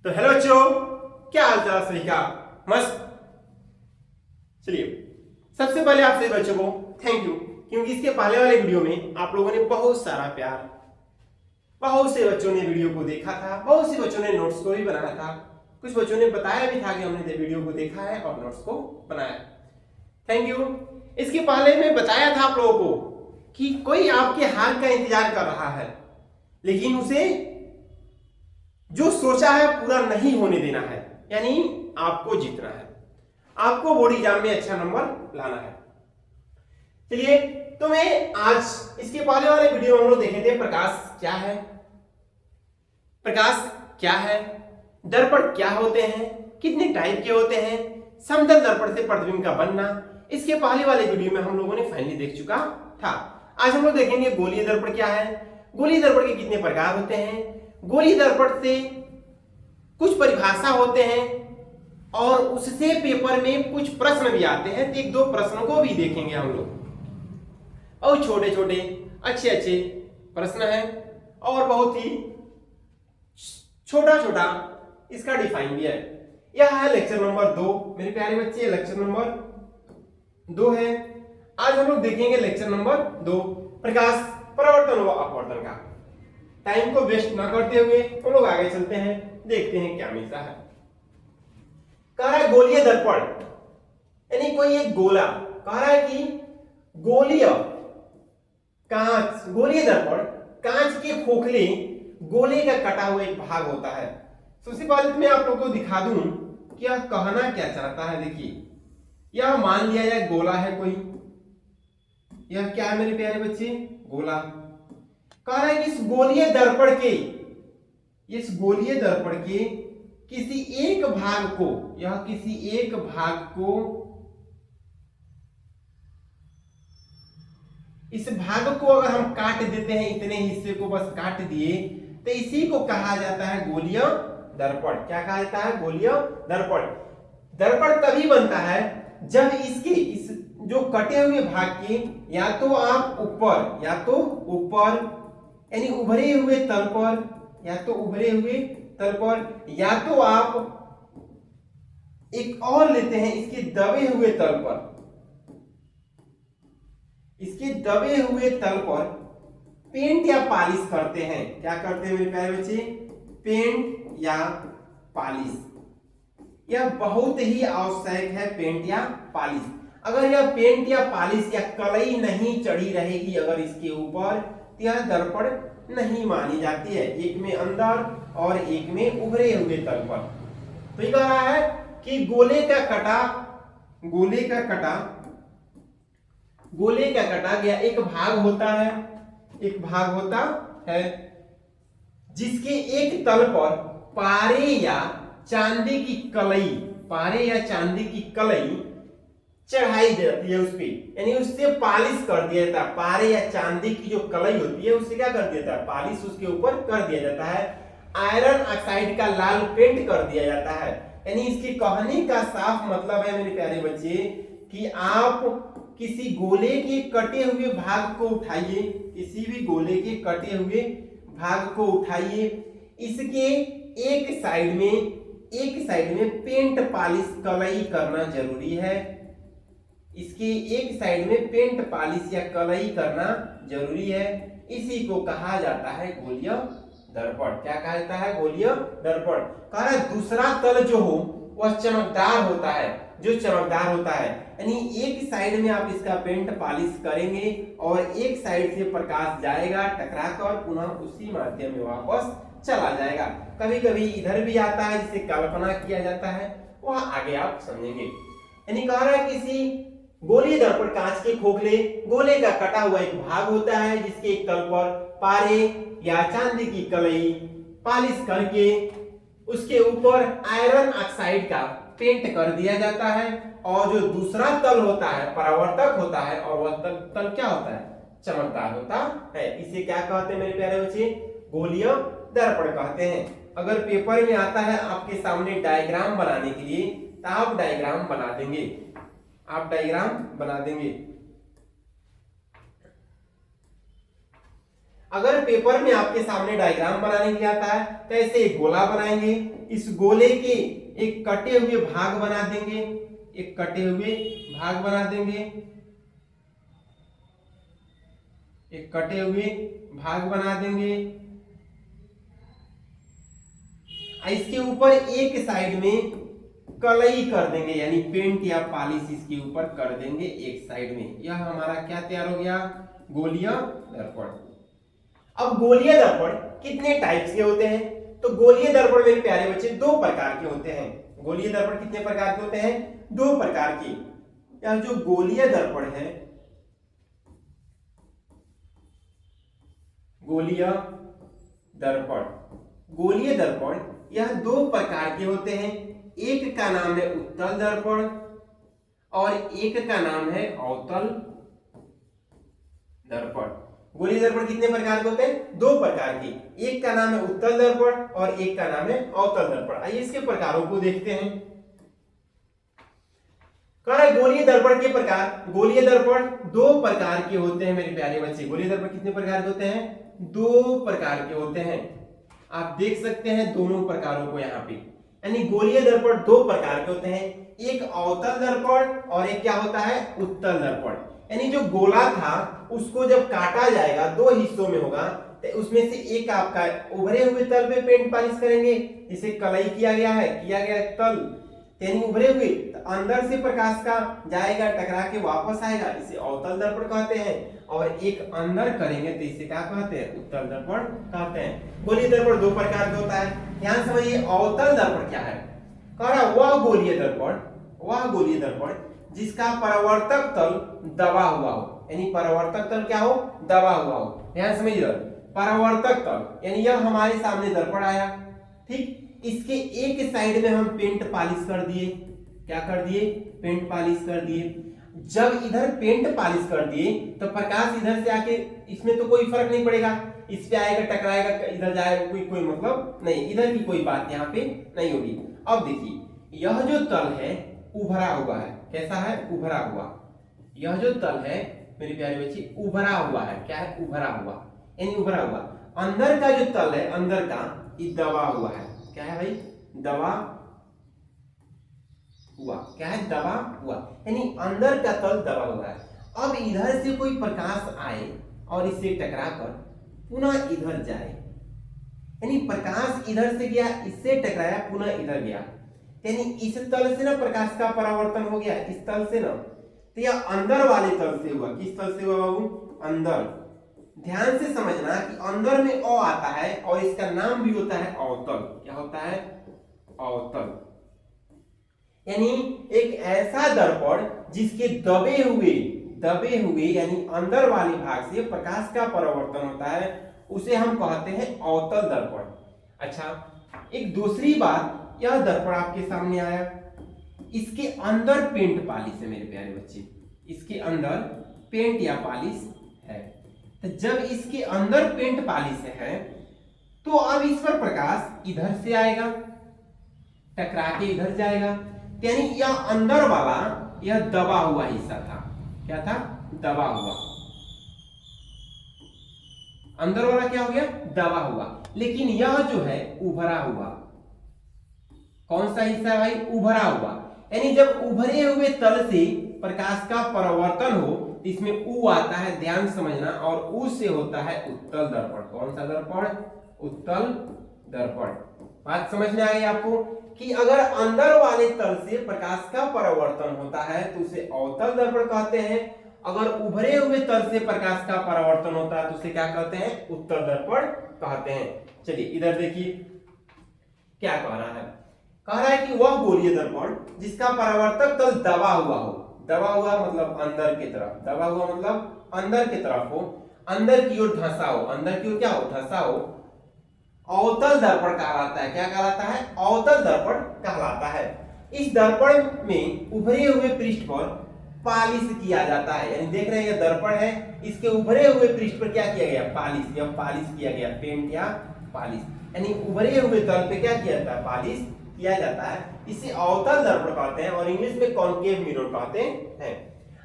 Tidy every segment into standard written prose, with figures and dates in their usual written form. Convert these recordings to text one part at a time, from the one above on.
तो हेलो बच्चों, क्या हाल चाल सभी का? मस्त। चलिए, सबसे पहले आप सभी बच्चों को थैंक यू, क्योंकि इसके पहले वाले वीडियो में आप लोगों ने बहुत सारा प्यार, बहुत से बच्चों ने वीडियो को देखा था, बहुत से बच्चों ने नोट्स को भी बनाया था, कुछ बच्चों ने बताया भी था कि हमने वीडियो को देखा है और नोट्स को बनाया। Thank you. इसके पहले मैं बताया था आप लोगों को कि कोई आपके हार का इंतजार कर रहा है, लेकिन उसे जो सोचा है पूरा नहीं होने देना है, यानी आपको जीतना है, आपको बोर्ड एग्जाम में अच्छा नंबर लाना है। चलिए, तो मैं आज इसके पहले वाले वीडियो में हम लोग देखे थे प्रकाश क्या है, प्रकाश क्या है, दर्पण क्या होते हैं, कितने टाइप के होते हैं, समतल दर्पण से प्रतिबिंब का बनना, इसके पहले वाले वीडियो में हम लोगों ने फाइनली देख चुका था। आज हम लोग देखेंगे गोलीय दर्पण क्या है, गोलीय दर्पण के कितने प्रकार होते हैं, गोलीय दर्पण से कुछ परिभाषा होते हैं और उससे पेपर में कुछ प्रश्न भी आते हैं, तो एक दो प्रश्नों को भी देखेंगे हम लोग। और छोटे छोटे अच्छे अच्छे प्रश्न हैं और बहुत ही छोटा छोटा इसका डिफाइन भी है। यह है लेक्चर नंबर 2 मेरे प्यारे बच्चे, लेक्चर नंबर 2 है। आज हम लोग देखेंगे लेक्चर नंबर 2, प्रकाश परावर्तन व अपवर्तन का। टाइम को वेस्ट ना करते हुए हम लोग आगे चलते हैं, देखते हैं क्या मिलता है। कह रहा है गोलीय दर्पण, यानी कोई एक गोला, कह रहा है कि गोलीय कांच, गोलीय दर्पण कांच के खोखले गोले का कटा हुआ एक भाग होता है। सबसे पहले तो मैं आप लोगों को दिखा दूं कि यह कहना क्या चाहता है। देखिए, यह मान लिया जाए गोला है कोई, यह क्या है मेरे प्यारे बच्चे, गोला। कह रहा है कि इस गोलीय दर्पण के, इस गोलीय दर्पण के किसी एक भाग को, यह किसी एक भाग को, इस भाग को अगर हम काट देते हैं, इतने हिस्से को बस काट दिए, तो इसी को कहा जाता है गोलीय दर्पण। क्या कहा जाता है? गोलीय दर्पण। दर्पण तभी बनता है जब इसके इस जो कटे हुए भाग के या तो आप ऊपर, या तो ऊपर यानी उभरे हुए तल पर, या तो उभरे हुए तल पर, या तो आप एक और लेते हैं इसके दबे हुए तल पर, इसके दबे हुए तल पर पेंट या पॉलिश करते हैं। क्या करते हैं मेरे प्यारे बच्चे? पेंट या पॉलिश। यह बहुत ही आवश्यक है, पेंट या पॉलिश। अगर यह पेंट या पॉलिश या कलई नहीं चढ़ी रहेगी अगर इसके ऊपर, तो यह दर्पण नहीं मानी जाती है। एक में अंदर और एक में उभरे हुए तल पर। तो ये कह रहा है कि गोले का कटा गया एक भाग होता है, एक भाग होता है जिसके एक तल पर पारे या चांदी की कलई, पारे या चांदी की कलई चढ़ाई जाती है उस पे, यानी उससे पॉलिश कर दिया जाता है। पारे या चांदी की जो कलई होती है उससे क्या कर दिया जाता है? पॉलिश उसके ऊपर कर दिया जाता है। आयरन ऑक्साइड का लाल पेंट कर दिया जाता है। यानी इसके कहने का साफ मतलब है मेरे प्यारे बच्चे कि आप किसी गोले के कटे हुए भाग को उठाइए, किसी भी गोले के कटे हुए भाग को उठाइए, इसके एक साइड में पेंट पॉलिश कलई करना जरूरी है। इसके एक साइड में पेंट पॉलिश या कलई करना जरूरी है। इसी को कहा जाता है गोलीय दर्पण। क्या कहा जाता है? गोलीय दर्पण। कह रहा है दूसरा तल जो हो वह चमकदार होता है, जो चमकदार होता है, यानी एक साइड में आप इसका पेंट पॉलिश करेंगे और एक साइड से प्रकाश जाएगा टकराकर, पुनः उसी माध्यम में वापस चला जाएगा। कभी कभी इधर भी आता है जिसे कल्पना किया जाता है, वह आगे आप समझेंगे। यानी कह रहा है किसी गोलीय दर्पण कांच के खोखले गोले का कटा हुआ एक भाग होता है जिसके एक तल पर पारे या चांदी की कलई पॉलिश करके उसके ऊपर आयरन ऑक्साइड का पेंट कर दिया जाता है, और जो दूसरा तल होता है परावर्तक होता है, और वह तल क्या होता है? चमकदार होता है। इसे क्या कहते हैं मेरे प्यारे बच्चे? गोलीय दर्पण कहते हैं। अगर पेपर में आता है आपके सामने डायग्राम बनाने के लिए, तो आप डायग्राम बना देंगे, आप डायग्राम बना देंगे। अगर पेपर में आपके सामने डायग्राम बनाने के लिए आता है तो ऐसे एक गोला बनाएंगे, इस गोले के एक कटे हुए भाग बना देंगे, एक कटे हुए भाग बना देंगे, एक कटे हुए भाग बना देंगे। इसके ऊपर एक साइड में कलई कर देंगे, यानी पेंट या पॉलिश इसके ऊपर कर देंगे एक साइड में। यह हमारा क्या तैयार हो गया? गोलीय दर्पण। अब गोलीय दर्पण कितने टाइप्स के होते हैं? तो गोलीय दर्पण मेरे प्यारे बच्चे दो प्रकार के होते हैं। गोलीय दर्पण कितने प्रकार के होते हैं? दो प्रकार के। यह जो गोलीय दर्पण है, गोलीय दर्पण, गोलीय दर्पण यह दो प्रकार के होते हैं। एक का नाम है उत्तल दर्पण और एक का नाम है अवतल दर्पण। गोलीय दर्पण कितने प्रकार के होते हैं? दो प्रकार के। एक का नाम है उत्तल दर्पण और एक का नाम है अवतल दर्पण। आइए इसके प्रकारों को देखते हैं। कह रहा है गोलीय दर्पण के प्रकार। गोलीय दर्पण दो प्रकार के होते हैं मेरे प्यारे बच्चे। गोलीय दर्पण कितने प्रकार के होते हैं? दो प्रकार के होते हैं। आप देख सकते हैं दोनों प्रकारों को यहाँ पे, यानी गोलीय दर्पण दो प्रकार के होते हैं। एक अवतल दर्पण और एक क्या होता है? उत्तल दर्पण। यानी जो गोला था उसको जब काटा जाएगा दो हिस्सों में होगा, तो उसमें से एक आपका उभरे हुए तल पे पेंट पॉलिश करेंगे, जिसे कलई किया गया है, तल यानी उभरे हुए, तो अंदर से प्रकाश का जाएगा, टकरा के वापस आएगा, इसे अवतल दर्पण कहते हैं। और एक अंदर करेंगे तो इसे क्या कहते हैं? उत्तल दर्पण कहते हैं। गोलीय दर्पण दो प्रकार का होता है। ध्यान समझिए अवतल दर्पण क्या है। कह रहा वह गोलीय दर्पण जिसका परावर्तक तल दबा हुआ हो, यानी परावर्तक तल क्या हो? दबा हुआ हो। ध्यान समझिए परावर्तक तल, यानी यह हमारे सामने दर्पण आया, ठीक, इसके एक साइड में हम पेंट पॉलिश कर दिए। क्या कर दिए? पेंट पॉलिश कर दिए। जब इधर पेंट पॉलिश कर दिए तो प्रकाश इधर से आके, इसमें तो कोई फर्क नहीं पड़ेगा, इस पे आएगा, टकराएगा, इधर जाएगा, कोई मतलब नहीं, इधर की कोई बात यहाँ पे नहीं होगी। अब देखिए यह जो तल है उभरा हुआ है। कैसा है? उभरा हुआ। यह जो तल है मेरे प्यारे बच्चे उभरा हुआ है। क्या है? उभरा हुआ, यानी उभरा हुआ। अंदर का जो तल है, अंदर का, ये दबा हुआ है। क्या है भाई? दबा हुआ। क्या है? दबा हुआ, यानी अंदर का तल दबा हुआ है। अब इधर से कोई प्रकाश आए और इससे टकराकर पुनः इधर जाए, यानी प्रकाश इधर से गया, इससे टकराया, पुनः इधर गया, यानी इस तल से ना प्रकाश का परावर्तन हो गया, इस तल से ना, तो यह अंदर वाले तल से हुआ। किस तल से हुआ बाबू? अंदर। ध्यान से समझना कि अंदर में अ आता है और इसका नाम भी होता है अवतल। क्या होता है? अवतल। यानी एक ऐसा दर्पण जिसके दबे हुए यानी अंदर वाले भाग से प्रकाश का परावर्तन होता है, उसे हम कहते हैं अवतल दर्पण। अच्छा, एक दूसरी बात, यह दर्पण आपके सामने आया, इसके अंदर पेंट पॉलिश है मेरे प्यारे बच्चे, इसके अंदर पेंट या पॉलिश है। तो जब इसके अंदर पेंट पॉलिश है तो अब इस पर प्रकाश इधर से आएगा, टकरा के इधर जाएगा, यानी यह अंदर वाला, यह दबा हुआ हिस्सा था। क्या था? दबा हुआ। अंदर वाला क्या हो गया? दबा हुआ। लेकिन यह जो है उभरा हुआ। कौन सा हिस्सा है भाई? उभरा हुआ। यानी जब उभरे हुए तल से प्रकाश का परावर्तन हो तो इसमें उ आता है, ध्यान समझना, और उ से होता है उत्तल दर्पण। कौन सा दर्पण? उत्तल दर्पण। बात समझ में आ गई आपको कि अगर अंदर वाले तल से प्रकाश का परावर्तन होता है तो उसे अवतल दर्पण कहते हैं। अगर उभरे हुए तल से प्रकाश का परावर्तन होता है तो उसे क्या कहते हैं? उत्तल दर्पण कहते हैं। चलिए इधर देखिए क्या कह रहा है। कह रहा है कि वह गोलीय दर्पण जिसका परावर्तक तल दबा हुआ हो। दबा हुआ मतलब अंदर की तरफ, दबा हुआ मतलब अंदर की तरफ हो, अंदर की ओर धंसा हो, अंदर की ओर क्या हो? धंसा हो, अवतल दर्पण कहलाता है। क्या कहलाता है? अवतल दर्पण कहलाता है। इस दर्पण में उभरे हुए पृष्ठ पर पॉलिश किया जाता है, यानी देख रहे हैं ये दर्पण है, इसके उभरे हुए पृष्ठ पर क्या किया गया? पॉलिश, या पॉलिश किया गया, पेंट या पॉलिश, यानी उभरे हुए तल पे क्या किया जाता है? पॉलिश किया जाता है। इसे अवतल दर्पण कहते हैं और इंग्लिश में कॉनकेव मिरर कहते हैं।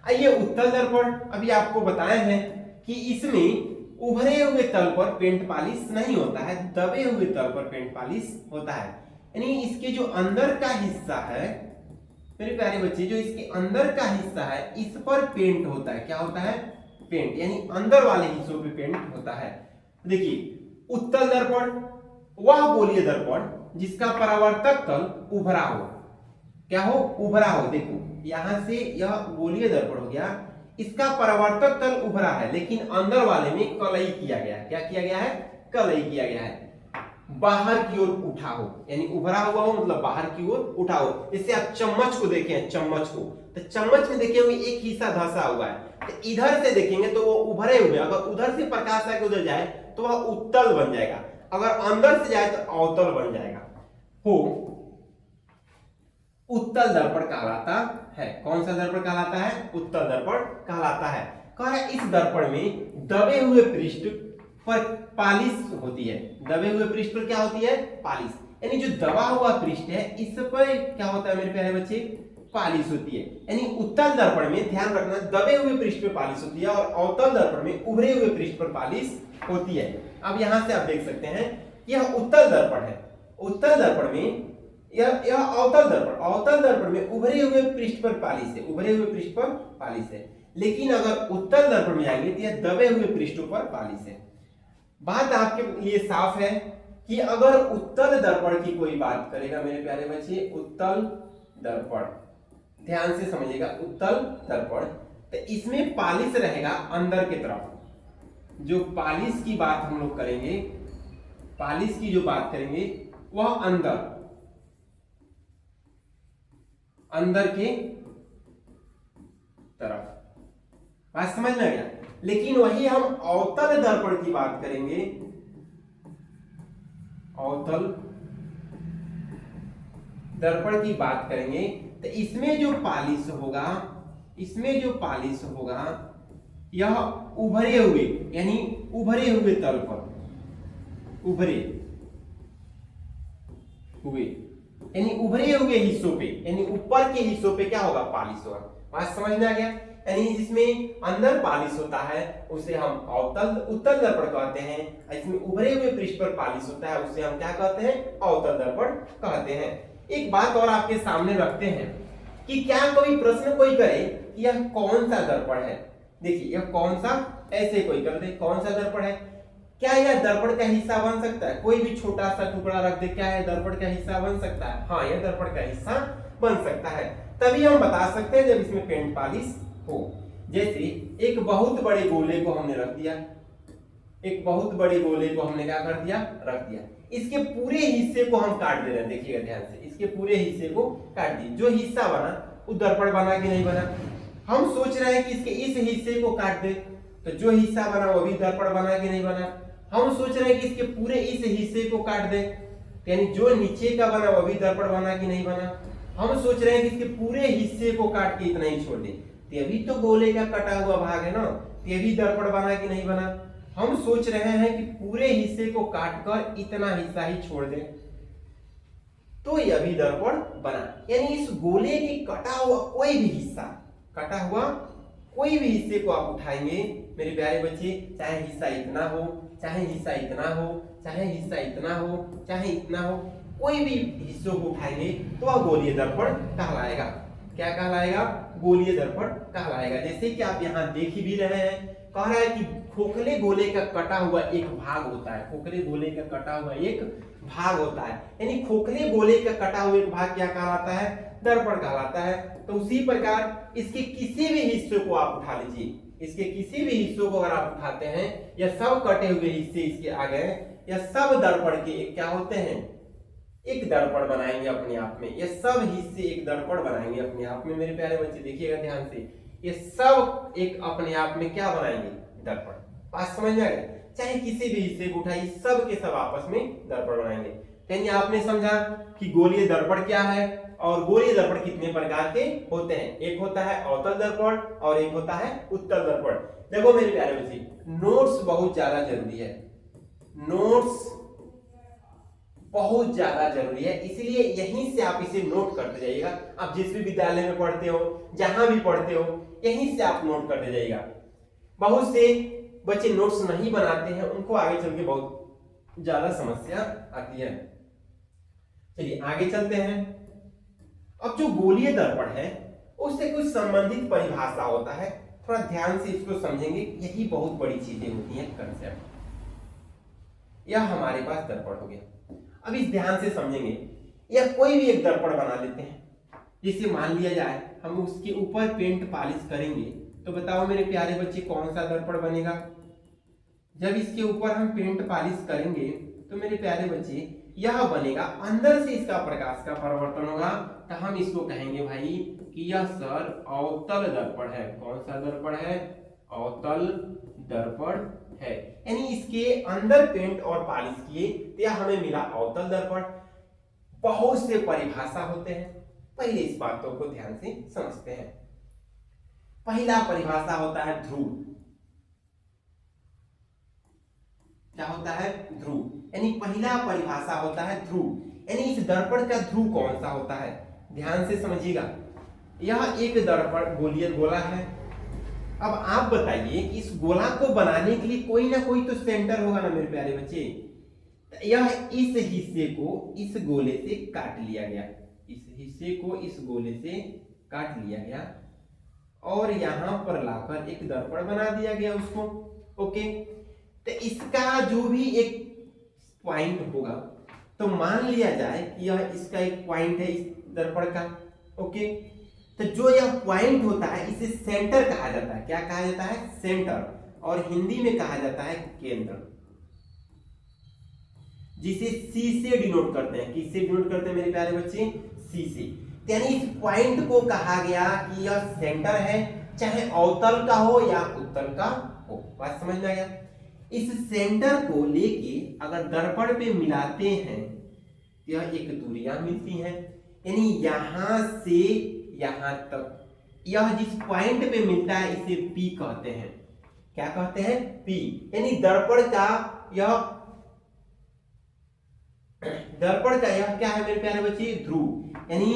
आइए उत्तल दर्पण, अभी आपको बताए हैं कि इसमें उभरे हुए तल पर पेंट पॉलिश नहीं होता है, दबे हुए तल पर पेंट पॉलिश होता है। यानी इसके जो अंदर का हिस्सा है मेरे प्यारे बच्चे, जो इसके अंदर का हिस्सा है इस पर पेंट होता है। क्या होता है? पेंट, यानी अंदर वाले हिस्सों पे पेंट होता है। देखिए उत्तल दर्पण वह गोलीय दर्पण जिसका परावर्तक तल उभरा हो। क्या हो? उभरा हो। देखो यहां से यह गोलीय दर्पण हो गया, इसका परावर्तक तल उभरा है लेकिन अंदर वाले में कलई किया गया है। क्या किया गया है? कलई किया गया है। बाहर की ओर उठा हो, यानी उभरा हुआ हो मतलब बाहर की ओर उठा हो। जैसे आप चम्मच को देखें, चम्मच को, तो चम्मच में देखे हुए एक हिस्सा धंसा हुआ है, तो इधर से देखेंगे तो वो उभरे हुए, अगर उधर से प्रकाश आके उधर जाए तो वह उत्तल बन जाएगा, अगर अंदर से जाए तो अवतल बन जाएगा। हो उत्तल दर्पण कहलाता है। कौन सा दर्पण कहलाता है? उत्तल दर्पण कहलाता है। कह रहा है इस दर्पण में दबे हुए पृष्ठ पर पालिश होती है। दबे हुए पृष्ठ पर क्या होती है? पालिश, यानी जो दबा हुआ पृष्ठ है इस पर क्या होता है मेरे प्यारे बच्चे? पालिश होती है। यानी उत्तल दर्पण में ध्यान रखना दबे हुए पृष्ठ पर पालिश होती है और अवतल दर्पण में उभरे हुए पृष्ठ पर पालिश होती है। अब यहां से आप देख सकते हैं यह उत्तल दर्पण है। उत्तल दर्पण में यह अवतल दर्पण में उभरे हुए पृष्ठ पर पालिश है, उभरे हुए पृष्ठ पर पालिश है। लेकिन अगर उत्तल दर्पण में आएंगे तो यह दबे हुए पृष्ठों पर पालिश है। बात आपके लिए साफ है कि अगर उत्तल दर्पण की कोई बात करेगा मेरे प्यारे बच्चे, उत्तल दर्पण, ध्यान से समझिएगा, उत्तल दर्पण, तो इसमें पालिश रहेगा अंदर की तरफ। जो पालिश की बात हम लोग करेंगे, पालिश की जो बात करेंगे वह अंदर के तरफ। बात समझ में आ गया? लेकिन वही हम अवतल दर्पण की बात करेंगे, अवतल दर्पण की बात करेंगे तो इसमें जो पालिश होगा, इसमें जो पालिश होगा यह उभरे हुए, यानी उभरे हुए तल पर, उभरे हुए यानी उभरे हुए हिस्सों पे, यानी ऊपर के हिस्सों पे क्या होगा? पालिश होगा। बात समझ में आ गया? यानी जिसमें अंदर पालिश होता है उसे हम उत्तल दर्पण कहते हैं, इसमें उभरे हुए पृष्ठ पर पालिश होता है उसे हम क्या कहते हैं? अवतल दर्पण कहते हैं। एक बात और आपके सामने रखते हैं कि क्या कोई प्रश्न कोई करे कि यह कौन सा दर्पण है। देखिए यह कौन सा, ऐसे कोई कर दे कौन सा दर्पण है, क्या यह दर्पण का हिस्सा बन सकता है? कोई भी छोटा सा टुकड़ा रख दे, क्या यह दर्पण का हिस्सा बन सकता है? हाँ, यह दर्पण का हिस्सा बन सकता है। तभी हम बता सकते हैं जब इसमें पेंट पॉलिश हो। जैसे एक बहुत बड़े गोले को हमने रख दिया, एक बहुत बड़े गोले को हमने क्या कर दिया? रख दिया। इसके पूरे हिस्से को हम काट दे रहे हैं, देखिएगा ध्यान से, इसके पूरे हिस्से को काट दिए। जो हिस्सा बना वो दर्पण बना कि नहीं बना? हम सोच रहे हैं कि इसके इस हिस्से को काट दे, तो जो हिस्सा बना वो भी दर्पण बना कि नहीं बना? हम सोच रहे हैं कि इसके पूरे इस हिस्से को काट दे, यानी जो नीचे का बना वो भी दर्पण बना कि नहीं बना? हम सोच रहे हैं कि इसके पूरे हिस्से को काट के इतना ही छोड़ दे, ये भी तो गोले का कटा हुआ भाग है ना, ये भी दर्पण बना कि नहीं बना? हम सोच रहे हैं कि पूरे हिस्से को काटकर इतना हिस्सा ही छोड़ दें, तो यह भी दर्पण बना। यानी इस गोले के कटा हुआ कोई भी हिस्सा, कटा हुआ कोई भी हिस्से को आप उठाएंगे मेरे प्यारे बच्चे, चाहे हिस्सा इतना हो, चाहे हिस्सा इतना हो, चाहे हिस्सा इतना हो, चाहे इतना हो, कोई भी हिस्सों को उठाएंगे तो वह गोलीय दर्पण कहलाएगा। क्या कहलाएगा? गोलीय दर्पण कहलाएगा। जैसे कि आप यहाँ देख ही भी रहे हैं, कह रहा है कि खोखले गोले का कटा हुआ एक भाग होता है, खोखले गोले का कटा हुआ एक भाग होता है, यानी खोखले गोले का कटा हुआ एक भाग क्या कहलाता है? दर्पण कहलाता है। तो उसी प्रकार इसके किसी भी हिस्से को आप उठा लीजिए, इसके किसी भी हिस्सों को अगर आप उठाते हैं, या सब कटे हुए हिस्से इसके आ गए, या सब दर्पण के क्या होते हैं? एक दर्पण बनाएंगे अपने आप में, ये सब हिस्से एक दर्पण बनाएंगे अपने आप में। मेरे प्यारे बच्चे देखिएगा ध्यान से, ये सब एक अपने आप में क्या बनाएंगे? दर्पण। बात समझ में आ गया? चाहे किसी भी हिस्से को उठाइए, सब के सब आपस में दर्पण बनाएंगे। यानी आपने समझा कि गोलीय दर्पण क्या है और गोलीय दर्पण कितने प्रकार के होते हैं। एक होता है अवतल दर्पण और एक होता है उत्तल दर्पण। देखो मेरे प्यारे बच्चे, नोट्स बहुत ज्यादा जरूरी है, नोट्स बहुत ज्यादा जरूरी है, इसलिए यहीं से आप इसे नोट करते जाइएगा। आप जिस भी विद्यालय में पढ़ते हो, जहां भी पढ़ते हो, यहीं से आप नोट करते जाइएगा। बहुत से बच्चे नोट्स नहीं बनाते हैं उनको आगे चल के बहुत ज्यादा समस्या आती है। चलिए आगे चलते हैं। अब जो गोलीय दर्पण है उससे कुछ संबंधित परिभाषा होता है, थोड़ा ध्यान से इसको समझेंगे, यही बहुत बड़ी चीजें होती हैं कंसेप्ट। यह हमारे पास दर्पण हो गया। अब इस ध्यान से समझेंगे, या कोई भी एक दर्पण बना लेते हैं, जिसे मान लिया जाए हम उसके ऊपर पेंट पॉलिश करेंगे, तो बताओ मेरे प्यारे बच्चे कौन सा दर्पण बनेगा? जब इसके ऊपर हम पेंट पॉलिश करेंगे तो मेरे प्यारे बच्चे यह बनेगा, अंदर से इसका प्रकाश का परिवर्तन होगा, तो हम इसको कहेंगे भाई कि यह सर अवतल दर्पण है। कौन सा दर्पण है? अवतल दर्पण है। यानी इसके अंदर पेंट और पॉलिश किए तो यह हमें मिला अवतल दर्पण। बहुत से परिभाषा होते हैं, पहले इस बातों को ध्यान से समझते हैं। पहला परिभाषा होता है ध्रुव। क्या होता है? ध्रुव। यानी पहला परिभाषा होता है ध्रुव, यानी इस दर्पण का ध्रुव कौन सा होता है? ध्यान से समझिएगा। यह एक दर्पण गोलीय गोला है। अब आप बताइए कि इस गोला को बनाने के लिए कोई ना कोई तो सेंटर होगा ना मेरे प्यारे बच्चे। यह इस हिस्से को इस गोले से काट लिया गया, इस हिस्से को इस गोले से काट लिया गया और यहां पर लाकर एक दर्पण बना दिया गया उसको। ओके, तो इसका जो भी एक पॉइंट होगा, तो मान लिया जाए कि यह इसका एक पॉइंट है इस दर्पण का। ओके, तो जो यह पॉइंट होता है इसे सेंटर कहा जाता है। क्या कहा जाता है? सेंटर। और हिंदी में कहा जाता है केंद्र, जिसे सी से डिनोट करते हैं। किससे डिनोट करते हैं मेरे प्यारे बच्चे? सी से। यानी इस पॉइंट को कहा गया कि यह सेंटर है, चाहे अवतल का हो या उत्तल का हो। बात समझ में आ गया? इस सेंटर को लेके अगर दर्पण पे मिलाते हैं, यह एक दूरियां मिलती हैं। यानी यहां से यहां तक यह जिस पॉइंट पे मिलता है इसे पी कहते हैं। क्या कहते हैं? पी। यानी दर्पण का यह क्या है मेरे प्यारे बच्चे? ध्रुव। यानी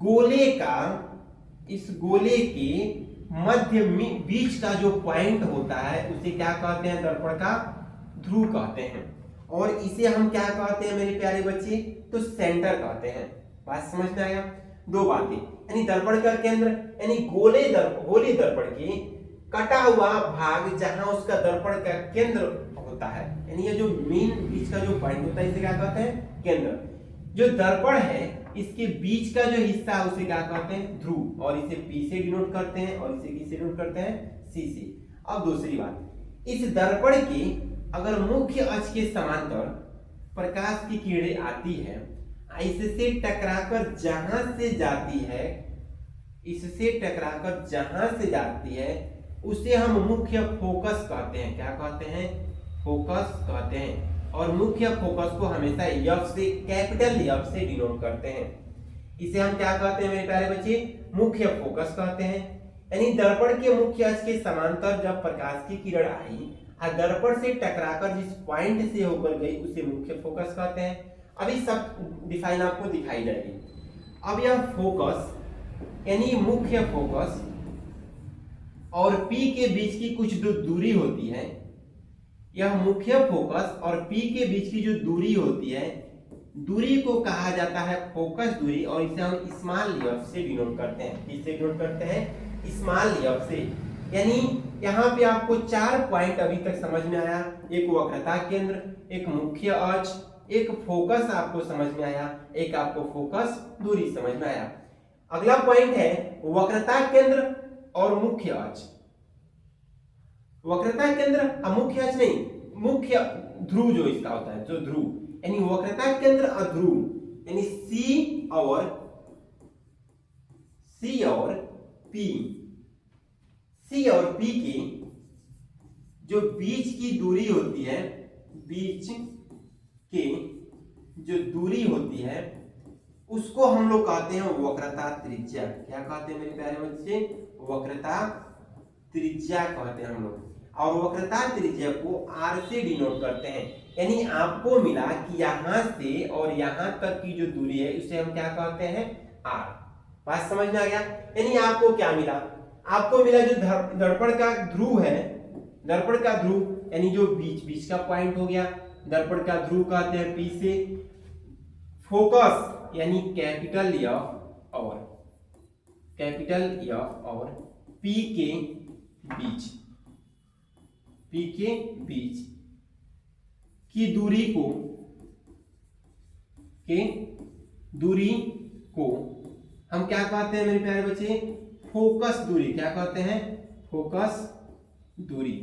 गोले का, इस गोले के मध्य बीच का जो पॉइंट होता है उसे क्या कहते हैं? दर्पण का ध्रुव कहते हैं। और इसे हम क्या कहते हैं मेरे प्यारे बच्चे? तो सेंटर कहते हैं। बात समझ में आया? दो बातें, यानी दर्पण का केंद्र, यानी गोले दर्पण के कटा हुआ भाग जहां उसका दर्पण का केंद्र होता है, यानी ये जो मेन बीच का जो पॉइंट होता है इसे क्या कहते हैं? केंद्र। जो दर्पण है इसके बीच का जो हिस्सा है उसे क्या कहते हैं? ध्रुव। और इसे पी से डिनोट करते हैं और इसे किससे डिनोट करते हैं? सी से। अब दूसरी बात, इस दर्पण के अगर मुख्य अक्ष के समांतर प्रकाश की किरणें आती है, इससे टकराकर जहां से जाती है, इससे टकराकर जहां से जाती है उसे हम मुख्य फोकस कहते हैं। क्या कहते हैं? फोकस कहते हैं। और मुख्य फोकस को हमेशा एफ से, कैपिटल एफ से डिनोट करते हैं। इसे हम क्या कहते हैं मेरे प्यारे बच्चे? मुख्य फोकस कहते हैं। यानी दर्पण के मुख्य अक्ष के समांतर जब प्रकाश की किरण आई और दर्पण से टकराकर जिस पॉइंट से होकर गई उसे मुख्य फोकस कहते हैं। अभी सब डिफाइन आपको दिखाई जाएगी। अब यह फोकस यानी मुख्य फोकस और पी के बीच की कुछ जो दूरी होती है, यह मुख्य फोकस और पी के बीच की जो दूरी होती है, दूरी को कहा जाता है फोकस दूरी। और इसे हम स्मॉल एफ से डिनोट करते हैं। किससे डिनोट करते हैं? स्मॉल एफ से। यानी यहाँ पे आपको 4 पॉइंट अभी तक समझ में आया। एक वक्रता केंद्र, एक मुख्य अक्ष, एक फोकस आपको समझ में आया, एक आपको फोकस दूरी समझ में आया। अगला पॉइंट है वक्रता केंद्र और मुख्य अक्ष। वक्रता केंद्र मुख्य अक्ष नहीं, मुख्य ध्रुव जो इसका होता है, जो ध्रुव, यानी वक्रता केंद्र और ध्रुव, यानी सी और पी की जो बीच की दूरी होती है, बीच की जो दूरी होती है उसको हम लोग कहते हैं वक्रता त्रिज्या। क्या कहते हैं मेरे प्यारे बच्चे? वक्रता त्रिज्या कहते हैं हम लोग। और वक्रता त्रिज्या को r से डिनोट करते हैं। यानी आपको मिला कि यहां से और यहां तक की जो दूरी है उसे हम क्या कहते हैं? r। बात समझ में आ गया? यानी आपको क्या मिला? आपको मिला जो दर्पण का ध्रुव है दर्पण का ध्रुव यानी जो बीच बीच का पॉइंट हो गया, दर्पण का ध्रुव कहते हैं P से। फोकस यानी कैपिटल एफ और P के बीच की दूरी को हम क्या कहते हैं मेरे प्यारे बच्चे? फोकस दूरी। क्या कहते हैं? फोकस दूरी।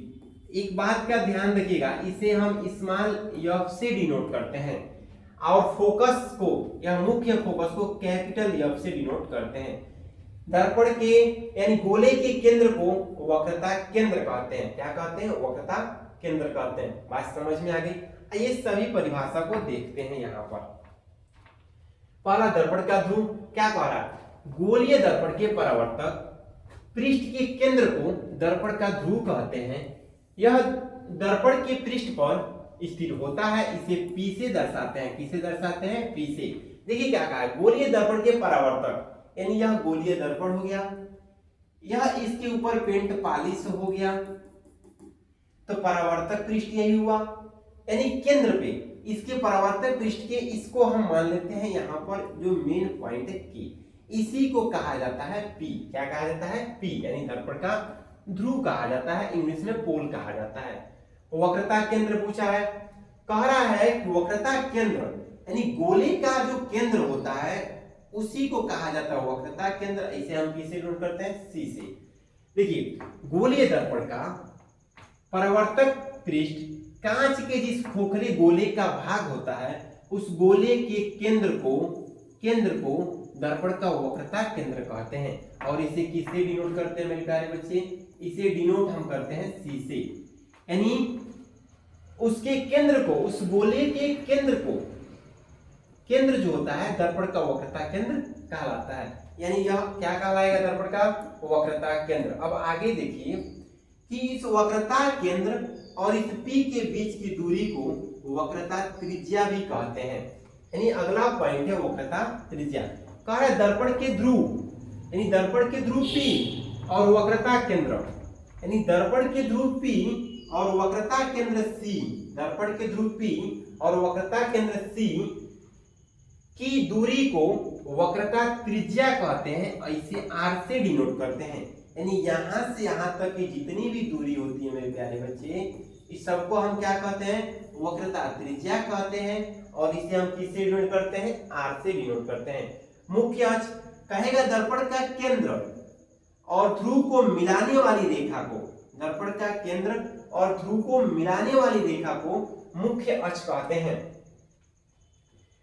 एक बात का ध्यान रखिएगा, इसे हम स्मॉल एफ से डिनोट करते हैं और फोकस को या मुख्य फोकस को कैपिटल एफ से डिनोट करते हैं। दर्पण के यानी गोले के केंद्र को वक्रता केंद्र कहते हैं। क्या कहते हैं? वक्रता केंद्र कहते हैं। बात समझ में आ गई? आइए सभी परिभाषा को देखते हैं। यहाँ पर पहला, दर्पण का ध्रुव क्या कह रहा है? गोलीय दर्पण के परावर्तक पृष्ठ के केंद्र को दर्पण का ध्रुव कहते हैं। यह दर्पण के पृष्ठ पर स्थिर होता है। इसे P से दर्शाते हैं। किसे दर्शाते हैं? P से। देखिए क्या कहा है, गोलीय दर्पण के परावर्तक यानी यह गोलीय दर्पण हो गया, यह इसके ऊपर पेंट पॉलिश हो गया, तो परावर्तक पृष्ठ यही हुआ। यानी केंद्र पे इसके परावर्तक पृष्ठ के इसको हम मान लेते हैं यहाँ पर जो मेन पॉइंट है K, इसी को कहा जाता है P। क्या कहा जाता है? P यानी दर्पण का ध्रुव कहा जाता है, इंग्लिश में पोल कहा जाता है। वक्रता केंद्र पूछा है, कह रहा है कि वक्रता केंद्र यानी गोले का जो केंद्र होता है उसी को कहा जाता है वक्रता केंद्र। इसे हम किसे नोट करते हैं? C से। देखिए गोलीय दर्पण का परावर्तक पृष्ठ कांच के जिस खोखले गोले का भाग होता है उस गोले के केंद्र को दर्पण का वक्रता केंद्र कहते हैं। और इसे किससे डिनोट करते हैं मेरे प्यारे बच्चे? इसे डिनोट हम करते हैं C से। यानी उसके केंद्र को, उस गोले के केंद्र जो होता है दर्पण का वक्रता केंद्र कहलाता है। यानी यह क्या कहलाएगा? दर्पण का वक्रता केंद्र। अब आगे देखिए कि इस वक्रता केंद्र और इस P के बीच की दूरी को वक्रता त्रिज्या भी कहते हैं। यानी अगला पॉइंट है वक्रता त्रिज्या। कह रहा है दर्पण के ध्रुव यानी दर्पण के ध्रुव P और वक्रता केंद्र यानी दर्पण के ध्रुव P और वक्रता केंद्र C, दर्पण के ध्रुव P और वक्रता केंद्र C की दूरी को वक्रता त्रिज्या कहते हैं। इसे R से डिनोट करते हैं। यानी यहां से यहां तक की जितनी भी दूरी होती है मेरे प्यारे बच्चे, इस सबको हम क्या कहते हैं? वक्रता त्रिज्या कहते हैं। और इसे हम किससे डिनोट करते हैं? R से डिनोट करते हैं। मुख्य अक्ष कहेगा दर्पण का केंद्र और ध्रुव को मिलाने वाली रेखा को, दर्पण का केंद्र और ध्रुव को मिलाने वाली रेखा को मुख्य अक्ष कहते हैं।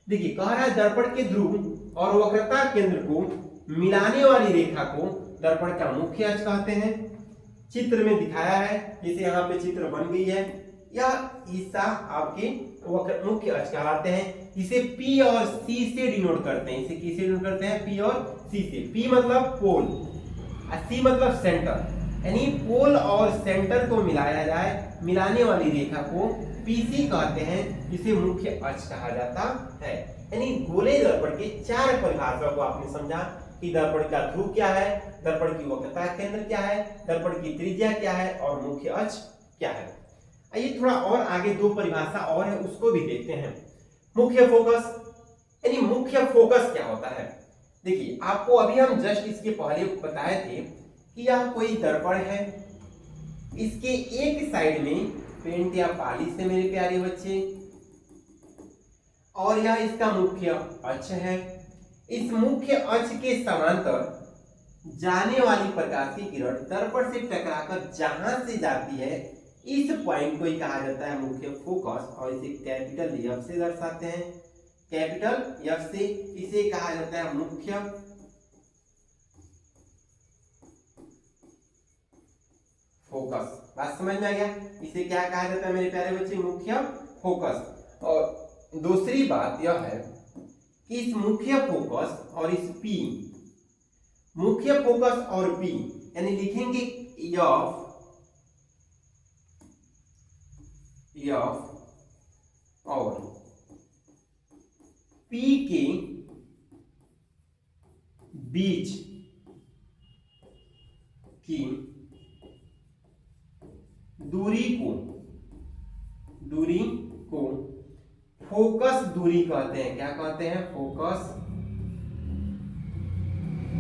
देखिए कह रहा है दर्पण के ध्रुव और वक्रता केंद्र को मिलाने वाली रेखा को दर्पण का मुख्य अक्ष कहते हैं। चित्र में दिखाया है, जैसे यहाँ पे चित्र बन गई है, यह हिस्सा आपके मुख्य अक्ष कहलाते हैं। इसे P और C से डिनोट करते हैं। इसे किससे डिनोट करते हैं? P और C से। P मतलब पोल और C मतलब सेंटर। यानी पोल और सेंटर को मिलाया जाए, मिलाने वाली रेखा को PC कहते हैं, जिसे मुख्य अक्ष कहा जाता है। यानी गोले दर्पण के चार परिभाषा को आपने समझा कि दर्पण का ध्रुव क्या है, दर्पण की वक्रता केंद्र क्या है, दर्पण की त्रिज्या क्या है और मुख्य अक्ष क्या है। आइए थोड़ा और आगे दो परिभाषा और है उसको भी देखते हैं। मुख्य फोकस यानी मुख्य फोकस क्या होता है? देखिए आपको अभी हम जस्ट इसके पहले बताए थे कि यह कोई दर्पण है, इसके एक साइड में पेंट या पॉलिश है मेरे प्यारे बच्चे, और यह इसका मुख्य अक्ष है। इस मुख्य अक्ष के समांतर जाने वाली प्रकाश की किरण दर्पण से टकराकर जहां से जाती है इस पॉइंट को ही कहा जाता है मुख्य फोकस। और इसे कैपिटल F से दर्शाते हैं। कैपिटल F से इसे कहा जाता है मुख्य फोकस। बात समझ में आ गया? इसे क्या कहा जाता है मेरे प्यारे बच्चे? मुख्य फोकस। और दूसरी बात यह है कि इस मुख्य फोकस और इस P, मुख्य फोकस और P यानी लिखेंगे F और P के बीच की दूरी फोकस दूरी कहते हैं। क्या कहते हैं?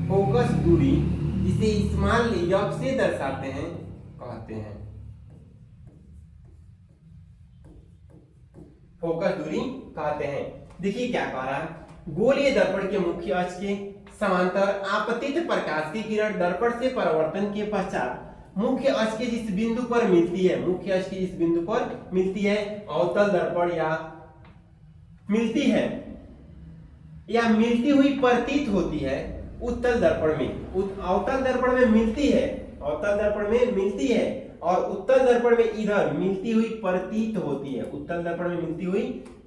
फोकस दूरी, जिसे स्मॉल एफ से दर्शाते हैं, कहते हैं फोकस दूरी कहते हैं। देखिए क्या कह रहा है, गोलीय दर्पण के मुख्य अक्ष के समांतर आपतित प्रकाश की किरण दर्पण से परावर्तन के पश्चात मुख्य अक्ष के जिस बिंदु पर मिलती है, मुख्य अक्ष के जिस बिंदु पर मिलती है, अवतल दर्पण या मिलती है या मिलती हुई प्रतीत होती है उत्तल दर्पण में, अवतल दर्पण में मिलती है, अवतल दर्पण में मिलती है और उत्तल दर्पण में इधर मिलती हुई प्रतीत होती है, उत्तल दर्पण में मिलती हुई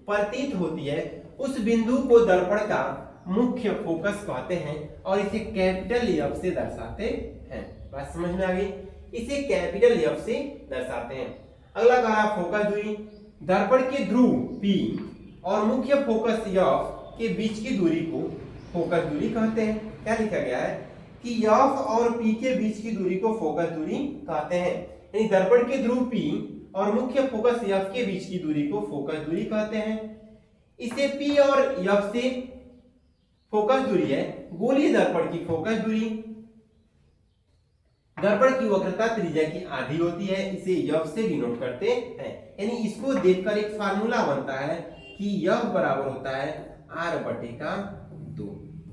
प्रतीत होती है, उस बिंदु को दर्पण का मुख्य फोकस कहते हैं और इसे कैपिटल एफ से दर्शाते हैं। बात समझ में आ गई? इसे कैपिटल एफ से दर्शाते हैं। अगला कह रहा फोकस दूरी, दर्पण के ध्रुव P और मुख्य फोकस एफ के बीच की दूरी को फोकस दूरी कहते हैं। क्या लिखा गया है कि एफ और P के बीच की दूरी को फोकस दूरी कहते हैं, यानी दर्पण के ध्रुव P और मुख्य फोकस एफ के बीच की दूरी को फोकस दूरी कहते हैं। इसे P और एफ से फोकस दूरी है। गोलीय दर्पण की फोकस दूरी दर्पण की वक्रता त्रिज्या की आधी होती है, इसे एफ से डिनोट करते हैं। यानी इसको देखकर एक फार्मूला बनता है कि एफ बराबर होता है r/2।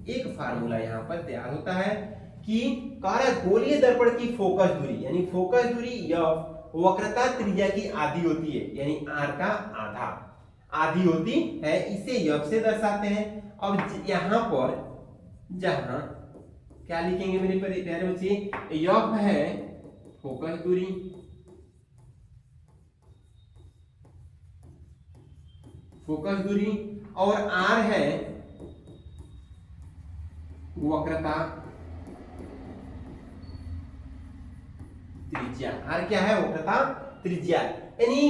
एक फार्मूला यहाँ पर तैयार होता है कि कारक गोलीय दर्पण की फोकस दूरी, यानी फोकस दूरी एफ वक्रता त्रिज्या की आधी होती है, यानी r का आधा आधी होती है, इसे एफ से दर्शाते हैं। अब यहाँ पर जहां क्या लिखेंगे मेरे प्यारे बच्चे, एफ है फोकस दूरी, और r है वक्रता त्रिज्या। r क्या है? वक्रता त्रिज्या। यानी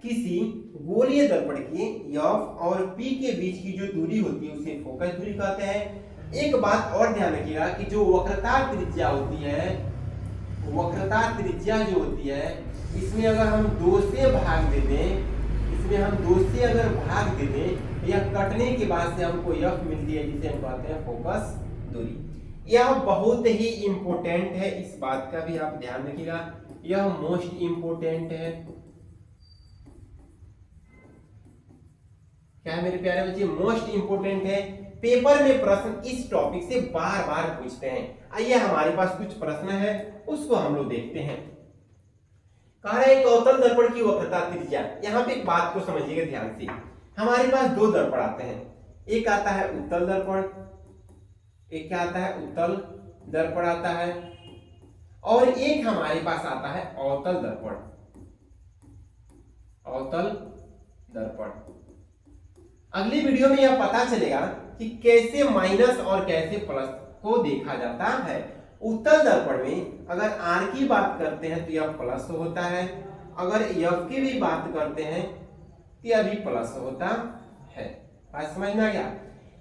किसी गोलीय दर्पण के एफ और P के बीच की जो दूरी होती है उसे फोकस दूरी कहते हैं। एक बात और ध्यान रखिएगा कि जो वक्रता त्रिज्या होती है, वक्रता त्रिज्या जो होती है, इसमें अगर हम 2 से भाग दे दें, इसमें हम 2 से अगर भाग दे दें या कटने के बाद से हमको एफ मिलती है, जिसे हम कहते हैं फोकस दूरी। यह बहुत ही इंपॉर्टेंट है, इस बात का भी आप ध्यान रखिएगा, यह मोस्ट इंपॉर्टेंट है। क्या है मेरे प्यारे बच्चे? मोस्ट इंपॉर्टेंट है। पेपर में प्रश्न इस टॉपिक से बार बार पूछते हैं। आइए हमारे पास कुछ प्रश्न है, उसको हम लोग देखते हैं। कह रहा है एक अवतल दर्पण की वक्रता त्रिज्या। यहाँ पे एक बात को समझिएगा ध्यान से, हमारे पास 2 दर्पण आते हैं, एक आता है उत्तल दर्पण, एक क्या आता है? उत्तल दर्पण आता है, और एक हमारे पास आता है अवतल दर्पण, अवतल दर्पण। अगली वीडियो में यह पता चलेगा कि कैसे माइनस और कैसे प्लस को देखा जाता है। उत्तल दर्पण में अगर r की बात करते हैं तो यह प्लस होता है, अगर f की भी बात करते हैं तो यह भी प्लस होता है। बात समझ में आ गया?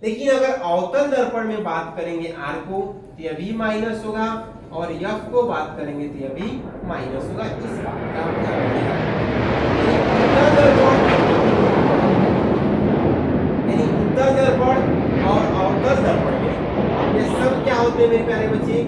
लेकिन अगर अवतल दर्पण में बात करेंगे r को तो यह भी माइनस होगा, और f को बात करेंगे तो यह भी माइनस होगा। इस बात का ध्यान उत्तल दर्पण और अवतल दर्पण में ये सब क्या होते हैं मेरे प्यारे बच्चे?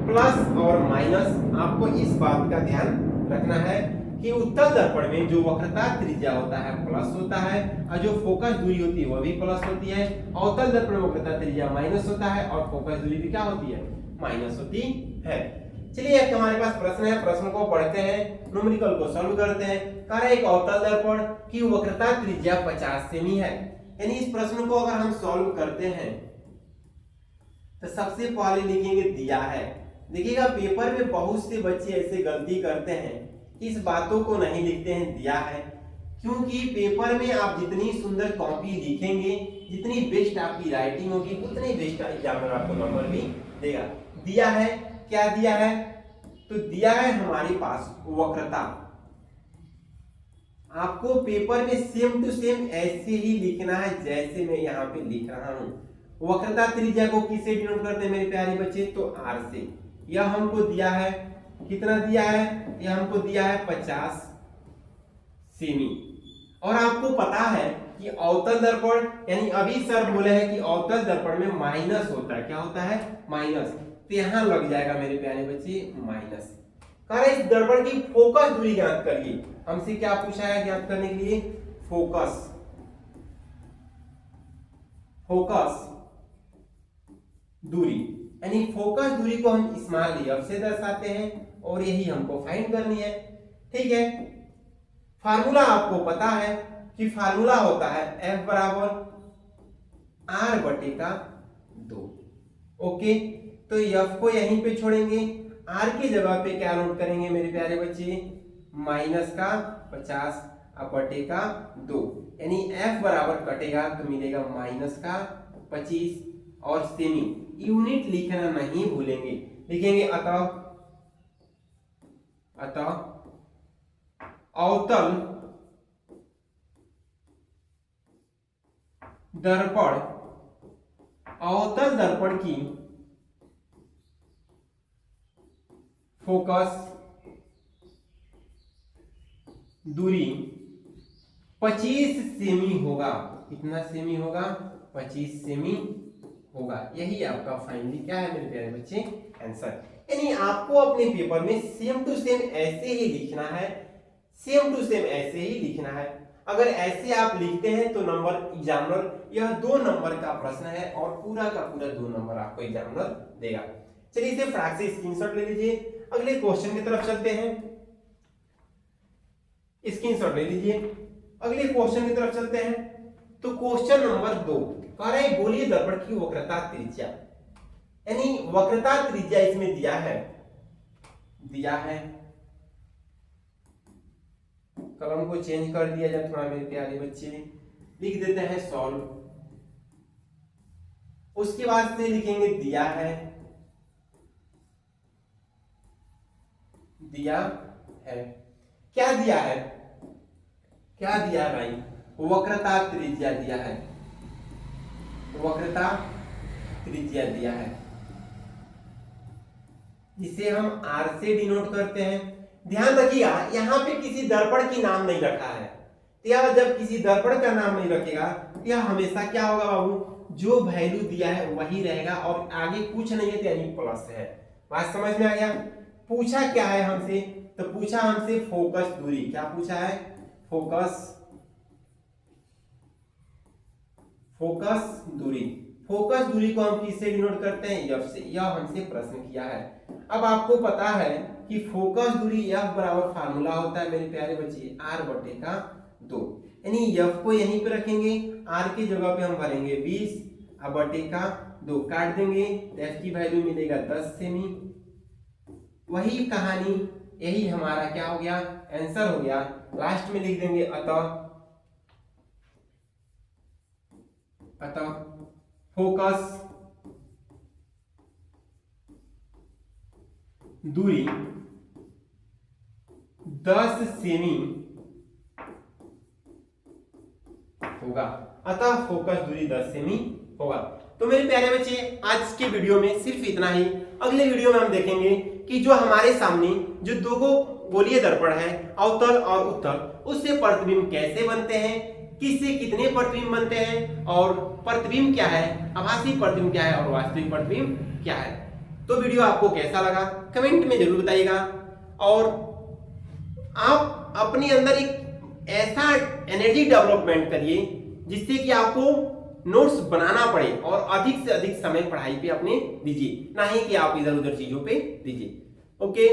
प्लस और माइनस। आपको इस बात का ध्यान रखना है कि उत्तल दर्पण में जो वक्रता त्रिज्या होता है प्लस होता है, और जो फोकस दूरी होती है वह भी प्लस होती है। अवतल दर्पण में वक्रता त्रिज्या माइनस होता है और फोकस दूरी भी क्या होती है? माइनस होती है। चलिए एक हमारे पास प्रश्न है, प्रश्न को पढ़ते हैं, न्यूमेरिकल को सॉल्व करते हैं। कह रहा है एक अवतल दर्पण की वक्रता त्रिज्या 50 सेमी है। यानी इस प्रश्न को अगर हम सॉल्व करते हैं तो सबसे पहले लिखेंगे दिया है। देखिएगा पेपर में बहुत से बच्चे ऐसे गलती करते हैं, इस बातों को नहीं लिखते हैं दिया है, क्योंकि पेपर में आप जितनी सुंदर कॉपी लिखेंगे, जितनी बेस्ट आपकी राइटिंग होगी, उतनी बेस्ट एग्जामिनर आपको नंबर भी देगा। दिया है, क्या दिया है? तो दिया है हमारे पास वक्रता। आपको पेपर में सेम टू सेम ऐसे ही लिखना है जैसे मैं यहाँ पे लिख रहा हूं। वक्रता त्रिज्या को किससे डिनोट करते हैं मेरे प्यारे बच्चे? तो r से। यह हमको दिया है, कितना दिया है? यह हमको दिया है 50 सेमी। और आपको पता है कि अवतल दर्पण, यानी अभी सर बोले हैं कि अवतल दर्पण में माइनस होता है, क्या होता है, माइनस, तो यहां लग जाएगा मेरे प्यारे बच्चे माइनस। कह रहे इस दर्पण की फोकस दूरी ज्ञात करिए, हमसे क्या पूछा है ज्ञात करने के लिए, फोकस, फोकस दूरी, यानी फोकस दूरी को हम स्मॉल एफ से दर्शाते हैं और यही हमको फाइंड करनी है। ठीक है, फार्मूला आपको पता है कि फार्मूला होता है F बराबर R बटे का 2। ओके, तो F को यहीं पे छोड़ेंगे, R की जगह पे क्या नोट करेंगे मेरे प्यारे बच्चे, माइनस का 50 बटे का 2, यानी F बराबर कटेगा तो मिलेगा माइनस का 25 और सेमी, यूनिट लिखना नहीं भूलेंगे, लिखेंगे अतः अवतल दर्पण, अवतल दर्पण की फोकस दूरी 25 सेमी होगा, कितना सेमी होगा, 25 सेमी होगा। यही आपका फाइनली क्या है मेरे प्यारे बच्चे, आंसर। यानी आपको अपने पेपर में सेम टू सेम ऐसे ही लिखना है, सेम टू सेम ऐसे ही लिखना है। अगर ऐसे आप लिखते हैं तो नंबर एग्जामिनर, यह 2 नंबर का प्रश्न है और पूरा का पूरा 2 नंबर आपको एग्जामिनर देगा। चलिए इसे फटाक से स्क्रीनशॉट ले लीजिए, अगले क्वेश्चन की तरफ चलते हैं। स्क्रीनशॉट ले लीजिए, अगले क्वेश्चन की तरफ चलते हैं। तो क्वेश्चन नंबर 2 कह रहे हैं गोलीय दर्पण की वक्रता त्रिज्या, यानी वक्रता त्रिज्या इसमें दिया है, कलम को चेंज कर दिया जाए थोड़ा मेरे प्यारे बच्चे, लिख देते हैं सॉल्व, उसके बाद से लिखेंगे दिया है, क्या दिया है, क्या दिया है भाई, वक्रता त्रिज्या दिया है, वक्रता त्रिज्या दिया है, जिसे हम R से डिनोट करते हैं। ध्यान रखिएगा यहां पे किसी दर्पण की नाम नहीं रखा है, तो यह जब किसी दर्पण का नाम नहीं रखेगा तो यह हमेशा क्या होगा बाबू, जो वैल्यू दिया है वही रहेगा और आगे कुछ नहीं है, यानी प्लस है। बात समझ में आ गया। पूछा क्या है हमसे, तो पूछा हमसे फोकस दूरी, क्या पूछा है, फोकस दूरी, फोकस दूरी को हम किससे डिनोट करते हैं, F से, यह हमसे प्रश्न किया है। अब आपको पता है कि फोकस दूरी F बराबर फार्मूला होता है मेरे प्यारे बच्चे R बटे का 2, यानी F को यहीं पे रखेंगे, R की जगह पे हम भरेंगे 20 बटे का 2, काट देंगे तो F की वैल्यू मिलेगा 10 सेमी। वही कहानी, यही हमारा क्या हो गया, आंसर हो गया। लास्ट में लिख देंगे अतः फोकस दूरी 10 सेमी होगा, अतः फोकस दूरी 10 सेमी होगा। तो मेरे प्यारे बच्चे आज के वीडियो में सिर्फ इतना ही। अगले वीडियो में हम देखेंगे कि जो हमारे सामने जो 2 गोलीय दर्पण है, अवतल और उत्तल, उससे प्रतिबिंब कैसे बनते हैं, किससे कितने प्रतिबिंब बनते हैं, और प्रतिबिंब क्या है, आभासी प्रतिबिंब क्या है और वास्तविक प्रतिबिंब क्या है। तो वीडियो आपको कैसा लगा कमेंट में जरूर बताइएगा, और आप अपने अंदर एक ऐसा एनर्जी डेवलपमेंट करिए जिससे कि आपको नोट्स बनाना पड़े और अधिक से अधिक समय पढ़ाई पे अपने दीजिए, ना ही कि आप इधर उधर चीजों पे दीजिए। ओके,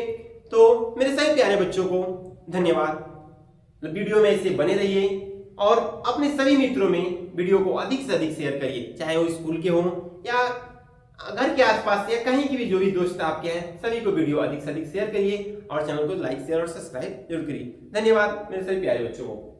तो मेरे सभी प्यारे बच्चों को धन्यवाद। वीडियो में ऐसे बने रहिए और अपने सभी मित्रों में वीडियो को अधिक से अधिक शेयर करिए, चाहे वो स्कूल के हों या घर के आसपास या कहीं की भी जो भी दोस्त आपके हैं, सभी को वीडियो अधिक से अधिक शेयर करिए और चैनल को लाइक शेयर और सब्सक्राइब जरूर करिए। धन्यवाद मेरे सभी प्यारे बच्चों को।